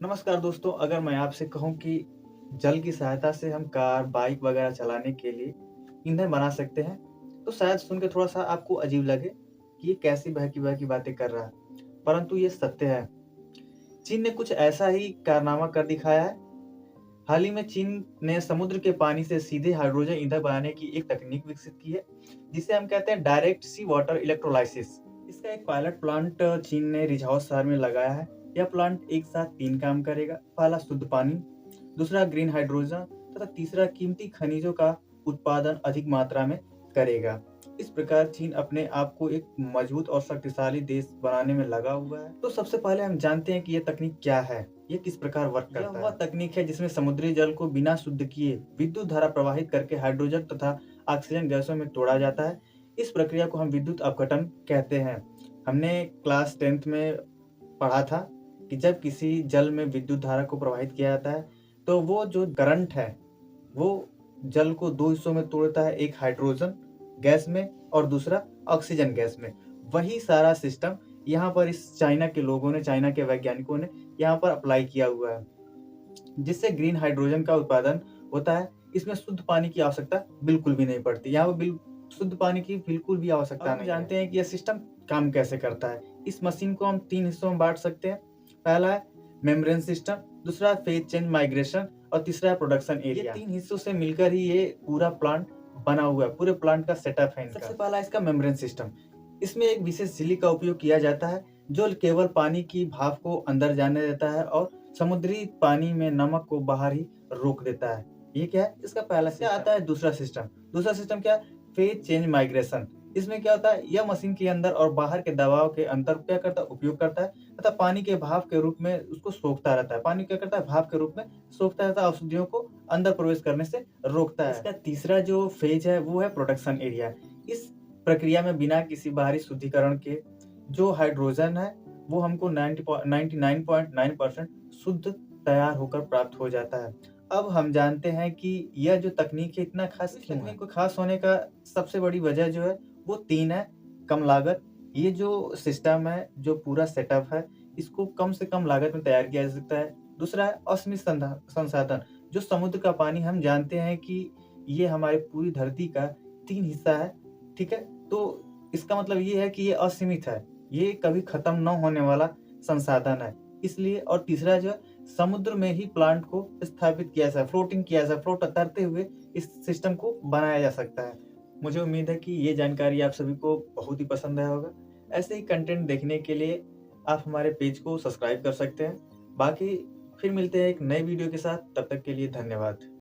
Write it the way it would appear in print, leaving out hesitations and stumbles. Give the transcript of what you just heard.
नमस्कार दोस्तों, अगर मैं आपसे कहूँ कि जल की सहायता से हम कार, बाइक वगैरह चलाने के लिए ईंधन बना सकते हैं, तो शायद सुन के थोड़ा-सा आपको अजीब लगे कि ये कैसी बहकी-बहकी बातें कर रहा है। परंतु ये सत्य है। चीन ने कुछ ऐसा ही कारनामा कर दिखाया है। हाल ही में चीन ने समुद्र के पानी से सीधे हाइड्रोजन ईंधन बनाने की एक तकनीक विकसित की है, जिसे हम कहते हैं डायरेक्ट सी वाटर इलेक्ट्रोलाइसिस। इसका एक पायलट प्लांट चीन ने रिझाओ शहर में लगाया है। यह प्लांट एक साथ 3 काम करेगा। पहला शुद्ध पानी, दूसरा ग्रीन हाइड्रोजन तथा तीसरा कीमती खनिजों का उत्पादन अधिक मात्रा में करेगा। इस प्रकार चीन अपने आप को एक मजबूत और शक्तिशाली देश बनाने में लगा हुआ है। तो सबसे पहले हम जानते हैं कि यह तकनीक क्या है, ये किस प्रकार वर्क करता है। यह वह तकनीक है जिसमें समुद्री जल को बिना शुद्ध किए विद्युत धारा प्रवाहित करके हाइड्रोजन तथा ऑक्सीजन गैसों में तोड़ा जाता है। इस प्रक्रिया को हम विद्युत अपघटन कहते हैं। हमने क्लास 10th में पढ़ा था कि जब किसी जल में विद्युत धारा को प्रवाहित किया जाता है, तो वो जो करंट है, वो जल को 2 हिस्सों में तोड़ता है, एक हाइड्रोजन गैस में और दूसरा ऑक्सीजन गैस में। वही सारा सिस्टम यहाँ पर इस चाइना के लोगों ने, चाइना के वैज्ञानिकों ने यहाँ पर अप्लाई किया हुआ है, जिससे ग्रीन हाइड्रोजन का उत्पादन होता है। इसमें शुद्ध पानी की आवश्यकता बिल्कुल भी नहीं पड़ती। यहाँ पर शुद्ध पानी की बिल्कुल भी आवश्यकता नहीं है। जानते हैं कि यह सिस्टम काम कैसे करता है। इस मशीन को हम 3 हिस्सों में बाँट सकते हैं। पहला है मेम्ब्रेन सिस्टम, दूसरा फेज चेंज माइग्रेशन और तीसरा है प्रोडक्शन एरिया। ये 3 हिस्सों से मिलकर ही ये पूरा प्लांट बना हुआ है, पूरे प्लांट का सेटअप है इनका। सबसे पहला इसका मेम्ब्रेन सिस्टम। इसमें एक विशेष झिल्ली का उपयोग किया जाता है, जो केवल पानी की भाप को अंदर जाने देता है और समुद्री पानी में नमक को बाहर ही रोक देता है। ये क्या है? इसका पहला सिस्टम। आता है दूसरा सिस्टम। दूसरा सिस्टम क्या है? Phase change migration. इसमें क्या होता है? यह मशीन के अंदर और बाहर के दबाव के अंतर क्या करता है? उपयोग करता है तथा पानी के भाप के रूप में उसको सोखता रहता है। पानी क्या करता है? भाप के रूप में सोखता रहता है, औषधियों को अंदर प्रवेश करने से रोकता है। इसका तीसरा जो फेज है वो है प्रोडक्शन एरिया। इस प्रक्रिया में बिना किसी बाहरी शुद्धिकरण के जो हाइड्रोजन है वो हमको 99.9% शुद्ध तैयार होकर प्राप्त हो जाता है। अब हम जानते हैं कि यह जो तकनीक है इतना खास क्यों है? तकनीक को खास होने का सबसे बड़ी वजह जो है वो 3 है। कम लागत, ये जो सिस्टम है, जो पूरा सेटअप है, इसको कम से कम लागत में तैयार किया जा सकता है। दूसरा है असीमित संसाधन, जो समुद्र का पानी हम जानते हैं कि ये हमारी पूरी धरती का 3 हिस्सा है, ठीक है? तो इसका मतलब ये है कि ये असीमित है, ये कभी खत्म न होने वाला संसाधन है। इसलिए और तीसरा जो है समुद्र में ही प्लांट को स्थापित किया जा फ्लोटिंग किया जा फ्लोट तैरते हुए इस सिस्टम को बनाया जा सकता है। मुझे उम्मीद है कि ये जानकारी आप सभी को बहुत ही पसंद आया होगा। ऐसे ही कंटेंट देखने के लिए आप हमारे पेज को सब्सक्राइब कर सकते हैं। बाकी फिर मिलते हैं एक नए वीडियो के साथ, तब तक के लिए धन्यवाद।